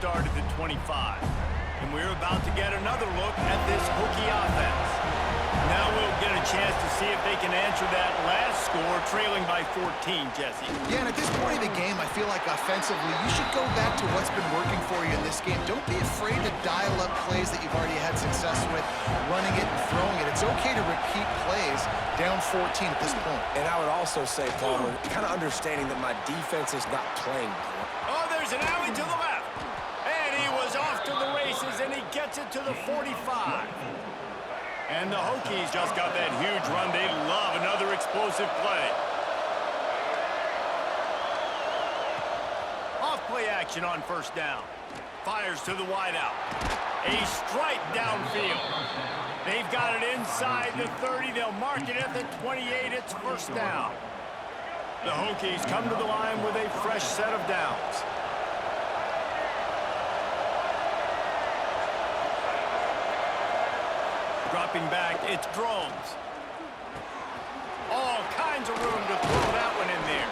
start at the 25. And we're about to get another look at this Hokie offense. Now we'll get a chance to see if they can answer that last score, trailing by 14, Jesse. Yeah, and at this point of the game, I feel like offensively, you should go back to what's been working for you in this game. Don't be afraid to dial up plays that you've already had success with, running it and throwing it. It's okay to repeat plays down 14 at this point. And I would also say, Palmer, kind of understanding that my defense is not playing. Oh, there's an alley to the left. And he was off to the races, and he gets it to the 45. And the Hokies just got that huge run. They love another explosive play. Off-play action on first down. Fires to the wideout. A strike downfield. They've got it inside the 30. They'll mark it at the 28. It's first down. The Hokies come to the line with a fresh set of downs. Dropping back, it's Drones. All kinds of room to throw that one in there.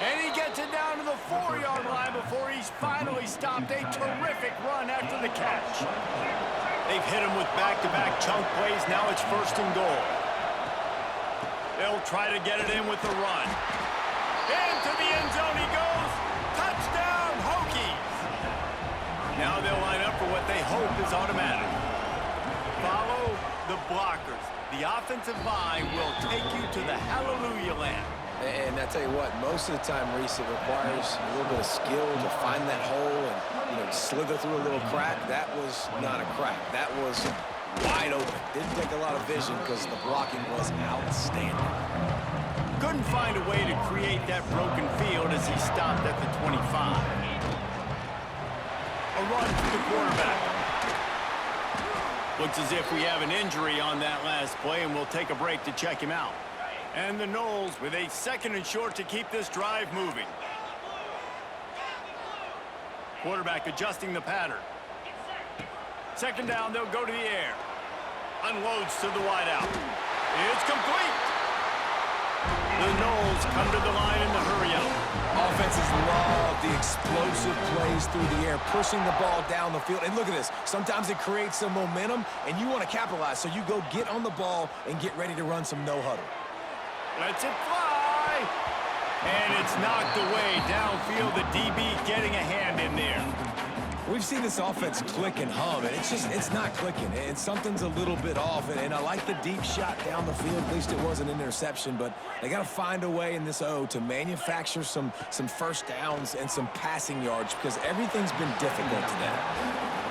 And he gets it down to the 4-yard line before he's finally stopped. A terrific run after the catch. They've hit him with back-to-back chunk plays. Now it's first and goal. They'll try to get it in with the run. Into the end zone he goes. Touchdown, Hokies. Now they'll line up for what they hope is automatic. Follow the blockers. The offensive line will take you to the hallelujah land. And I tell you what, most of the time, Reese, it requires a little bit of skill to find that hole and, slither through a little crack. That was not a crack. That was wide open. Didn't take a lot of vision because the blocking was outstanding. Couldn't find a way to create that broken field as he stopped at the 25. A run to the quarterback. Looks as if we have an injury on that last play, and we'll take a break to check him out. And the Noles with a second and short to keep this drive moving. Quarterback adjusting the pattern. Second down, they'll go to the air. Unloads to the wideout. It's complete. The Noles come to the line in the hurry-up. Offenses love the explosive plays through the air, pushing the ball down the field. And look at this. Sometimes it creates some momentum, and you want to capitalize. So you go get on the ball and get ready to run some no-huddle. Lets it fly. And it's knocked away downfield. The DB getting a hand in there. We've seen this offense click and hum, and it's not clicking. And something's a little bit off. And I like the deep shot down the field. At least it wasn't an interception. But they got to find a way in this O to manufacture some first downs and some passing yards because everything's been difficult today.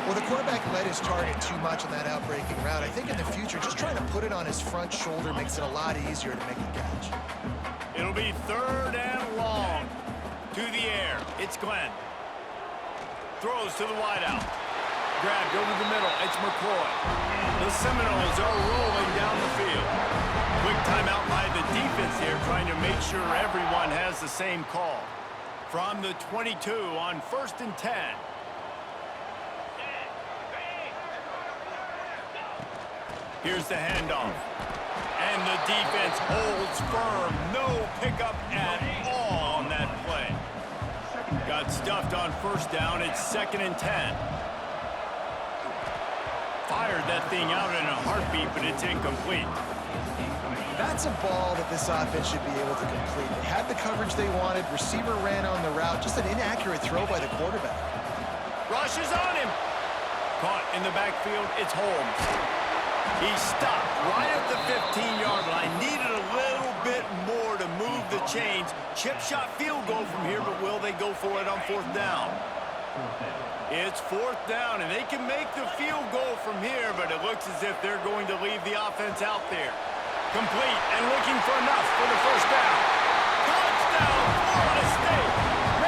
Well, the quarterback led his target too much on that outbreaking route. I think in the future, just trying to put it on his front shoulder makes it a lot easier to make the catch. It'll be third and long. To the air. It's Glenn. Throws to the wideout. Grabbed over the middle. It's McCoy. The Seminoles are rolling down the field. Quick timeout by the defense here, trying to make sure everyone has the same call. From the 22 on 1st and 10. Here's the handoff. And the defense holds firm. No pickup at all on that play. Got stuffed on first down. It's 2nd and 10. Fired that thing out in a heartbeat, but it's incomplete. That's a ball that this offense should be able to complete. They had the coverage they wanted. Receiver ran on the route. Just an inaccurate throw by the quarterback. Rushes on him. Caught in the backfield. It's Holmes. He stopped right at the 15-yard line. Needed a little bit more to move the chains. Chip shot field goal from here, but will they go for it on 4th down? It's 4th down, and they can make the field goal from here, but it looks as if they're going to leave the offense out there. Complete and looking for enough for the first down. Touchdown, Florida State.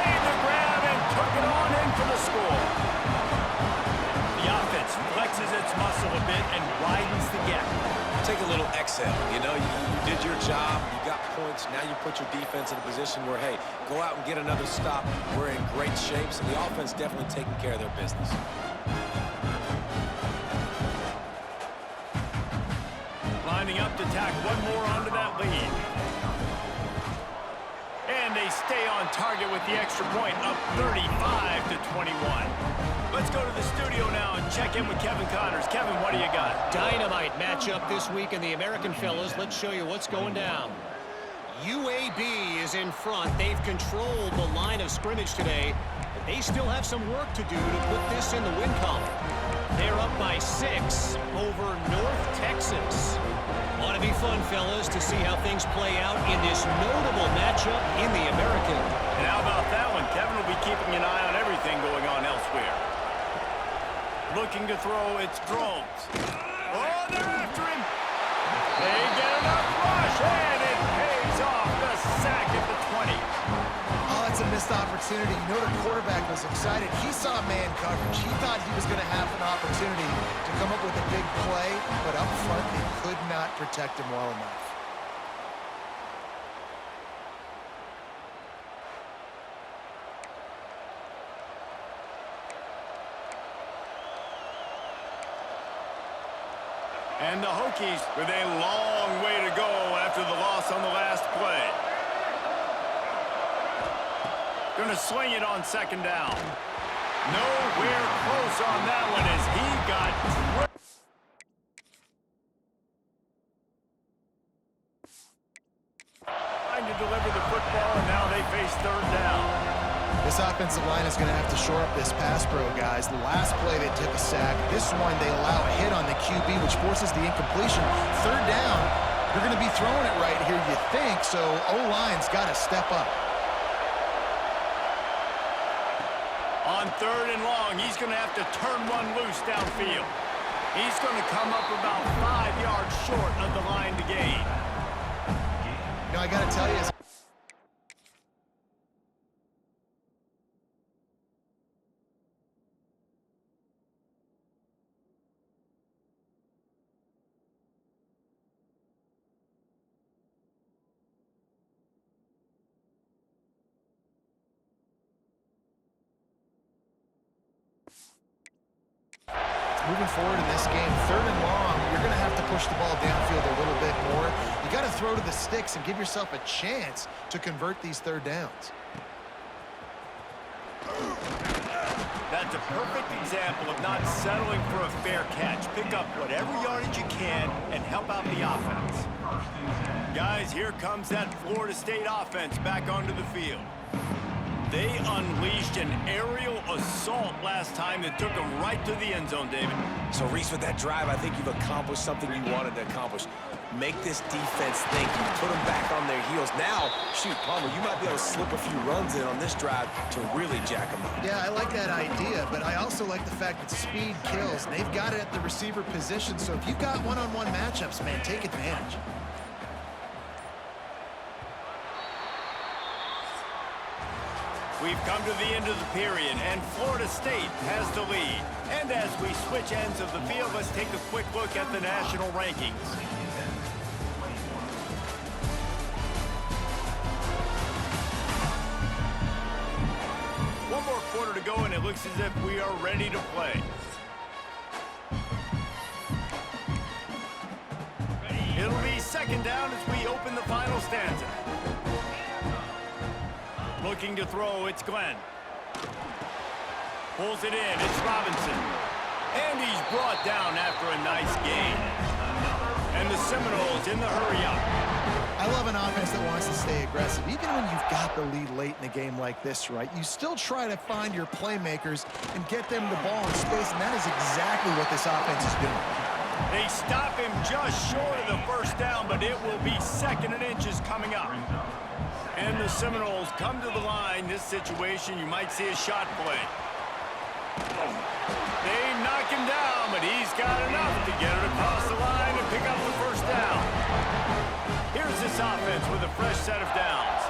Made the grab and took it on in for the score. The offense flexes its muscle a bit and widens the gap. Take a little exhale. You did your job. You got points. Now you put your defense in a position where, hey, go out and get another stop. We're in great shape, so the offense definitely taking care of their business. Lining up to tack one more onto that lead. And they stay on target with the extra point, up 35-21. Let's go to the studio now and check in with Kevin Connors. Kevin, what do you got? Dynamite matchup this week in the American, fellas. Let's show you what's going down. UAB is in front. They've controlled the line of scrimmage today, but they still have some work to do to put this in the win column. They're up by 6 over North Texas. Ought to be fun, fellas, to see how things play out in this notable matchup in the American. And how about that one? Kevin will be keeping an eye on everything going on elsewhere. Looking to throw, it's Drones. Oh, they're after him. They get enough rush, and it pays off. The sack at the 20. Oh, that's a missed opportunity. You know the quarterback was excited. He saw man coverage. He thought he was going to have an opportunity to come up with a big play, but up front, they could not protect him well enough. And the Hokies with a long way to go after the loss on the last play. Gonna swing it on second down. Nowhere close on that one as he got trying to deliver the football, and now they face third down. This offensive line is going to have to shore up this pass pro, guys. The last play they took a sack. This one they allow a hit on the QB, which forces the incompletion. Third down, they're going to be throwing it right here, you think, so O-line's got to step up. On third and long, he's going to have to turn one loose downfield. He's going to come up about 5 yards short of the line to gain. You know, I got to tell you, moving forward in this game, third and long, you're going to have to push the ball downfield a little bit more. You got to throw to the sticks and give yourself a chance to convert these third downs. That's a perfect example of not settling for a fair catch. Pick up whatever yardage you can and help out the offense. Guys, here comes that Florida State offense back onto the field. They unleashed an aerial assault last time that took them right to the end zone, David. So, Reese, with that drive, I think you've accomplished something you wanted to accomplish. Make this defense think. You put them back on their heels. Now, shoot, Palmer, you might be able to slip a few runs in on this drive to really jack them up. Yeah, I like that idea, but I also like the fact that speed kills. And they've got it at the receiver position, so if you've got one-on-one matchups, man, take advantage. We've come to the end of the period, and Florida State has the lead. And as we switch ends of the field, let's take a quick look at the national rankings. One more quarter to go, and it looks as if we are ready to play. It'll be second down as we open the final stanza. Looking to throw, it's Glenn. Pulls it in, it's Robinson. And he's brought down after a nice gain. And the Seminoles in the hurry-up. I love an offense that wants to stay aggressive. Even when you've got the lead late in a game like this, right, you still try to find your playmakers and get them the ball in space, and that is exactly what this offense is doing. They stop him just short of the first down, but it will be second and inches coming up. And the Seminoles come to the line. This situation, you might see a shot play. They knock him down, but he's got enough to get it across the line and pick up the first down. Here's this offense with a fresh set of downs.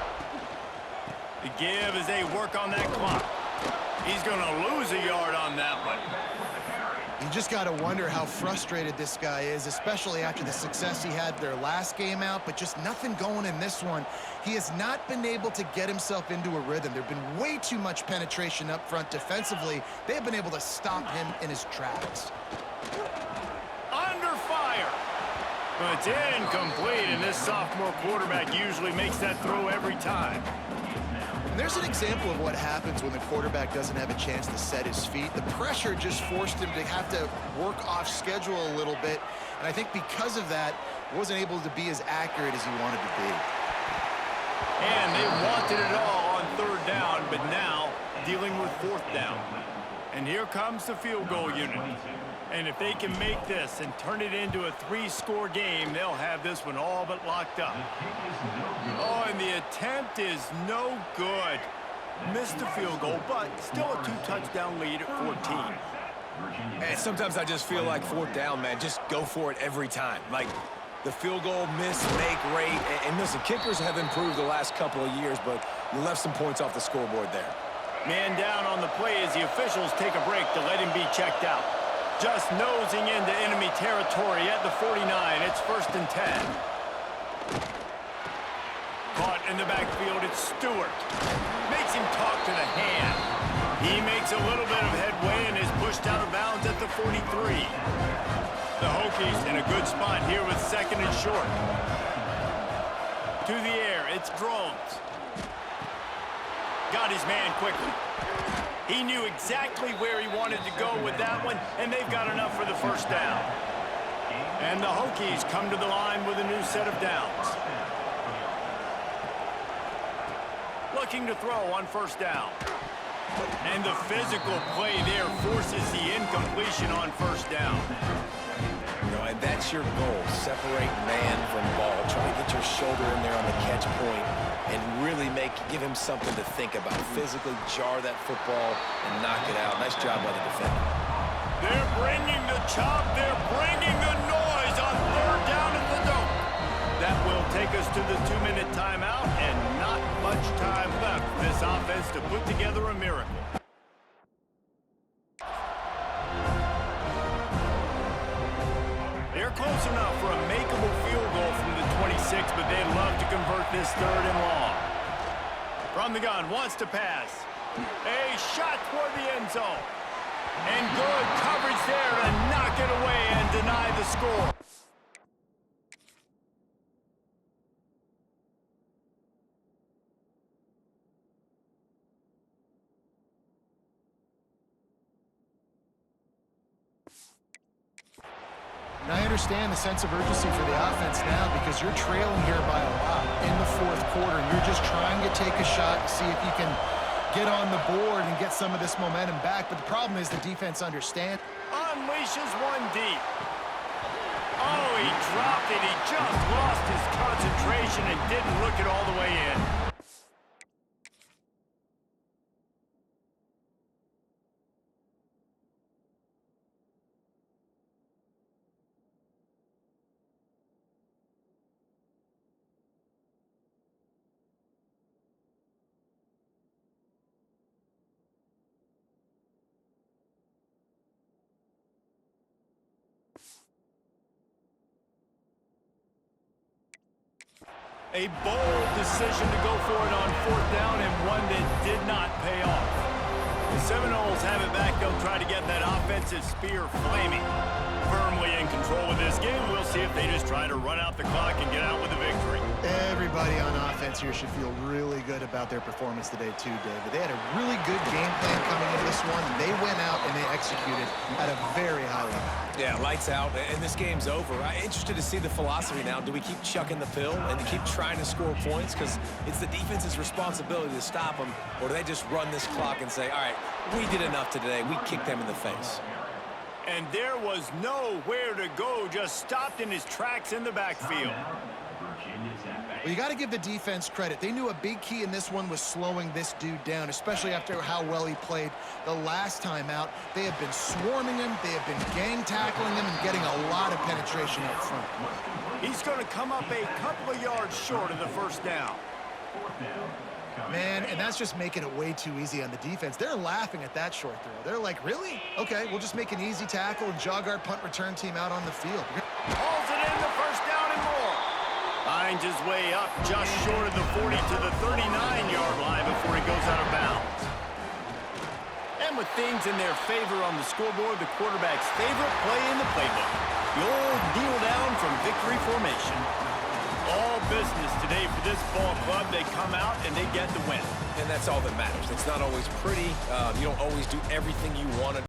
The give as they work on that clock. He's going to lose a yard on that one. You just got to wonder how frustrated this guy is, especially after the success he had their last game out, but just nothing going in this one. He has not been able to get himself into a rhythm. There's been way too much penetration up front defensively. They've been able to stop him in his tracks. Under fire. Well, it's incomplete, and this sophomore quarterback usually makes that throw every time. There's an example of what happens when the quarterback doesn't have a chance to set his feet. The pressure just forced him to have to work off schedule a little bit. And I think because of that, wasn't able to be as accurate as he wanted to be. And they wanted it all on third down, but now dealing with fourth down. And here comes the field goal unit. And if they can make this and turn it into a 3-score game, they'll have this one all but locked up. Oh, and the attempt is no good. Missed the field goal, but still a 2-touchdown lead at 14. And sometimes I just feel like fourth down, man, just go for it every time. Like, the field goal miss, make rate. And listen, kickers have improved the last couple of years, but you left some points off the scoreboard there. Man down on the play as the officials take a break to let him be checked out. Just nosing into enemy territory at the 49. It's 1st and 10. Caught in the backfield, it's Stewart. Makes him talk to the hand. He makes a little bit of headway and is pushed out of bounds at the 43. The Hokies in a good spot here with 2nd and short. To the air, it's Drones. Got his man quickly. He knew exactly where he wanted to go with that one, and they've got enough for the first down. And the Hokies come to the line with a new set of downs. Looking to throw on 1st down. And the physical play there forces the incompletion on 1st down. You know, and that's your goal. Separate man from ball. Try to get your shoulder in there on the catch point and really give him something to think about. Physically jar that football and knock it out. Nice job by the defender. They're bringing the chop. They're bringing the noise on 3rd down at the dome. That will take us to the 2-minute timeout, and not much time left for this offense to put together a miracle. They're close enough for a makeable field goal from the 26, but they'd love to convert this 3rd and long. From the gun, wants to pass. A shot toward the end zone. And good coverage there to knock it away and deny the score. And I understand the sense of urgency for the offense now because you're trailing here by a lot in the 4th quarter, and you're just trying to take a shot to see if you can get on the board and get some of this momentum back. But the problem is the defense understands. Unleashes one deep. Oh, he dropped it. He just lost his concentration and didn't look it all the way in. A bold decision to go for it on 4th down, and one that did not pay off. The Seminoles have it back. They'll try to get that offensive spear flaming. Firmly in control of this game. We'll see if they just try to run out the clock and get out with a victory. Everybody on offense here should feel really good about their performance today too, David. They had a really good game plan coming into this one, and they went out and they executed at a very high level. Yeah, lights out, and this game's over. I'm interested to see the philosophy now. Do we keep chucking the pill and keep trying to score points? Because it's the defense's responsibility to stop them, or do they just run this clock and say, all right, we did enough today. We kicked them in the face. And there was nowhere to go, just stopped in his tracks in the backfield. Well, you got to give the defense credit. They knew a big key in this one was slowing this dude down, especially after how well he played the last time out. They have been swarming him, they have been gang tackling him, and getting a lot of penetration up front. He's going to come up a couple of yards short of the 1st down. Man, and that's just making it way too easy on the defense. They're laughing at that short throw. They're like, really? Okay, we'll just make an easy tackle and jog our punt return team out on the field. Hauls it in, the 1st down and more. Finds his way up just short of the 40 to the 39-yard line before he goes out of bounds. And with things in their favor on the scoreboard, the quarterback's favorite play in the playbook, the old kneel down from victory formation. all business today for this ball club. They come out and they get the win. And that's all that matters. It's not always pretty. You don't always do everything you want to do.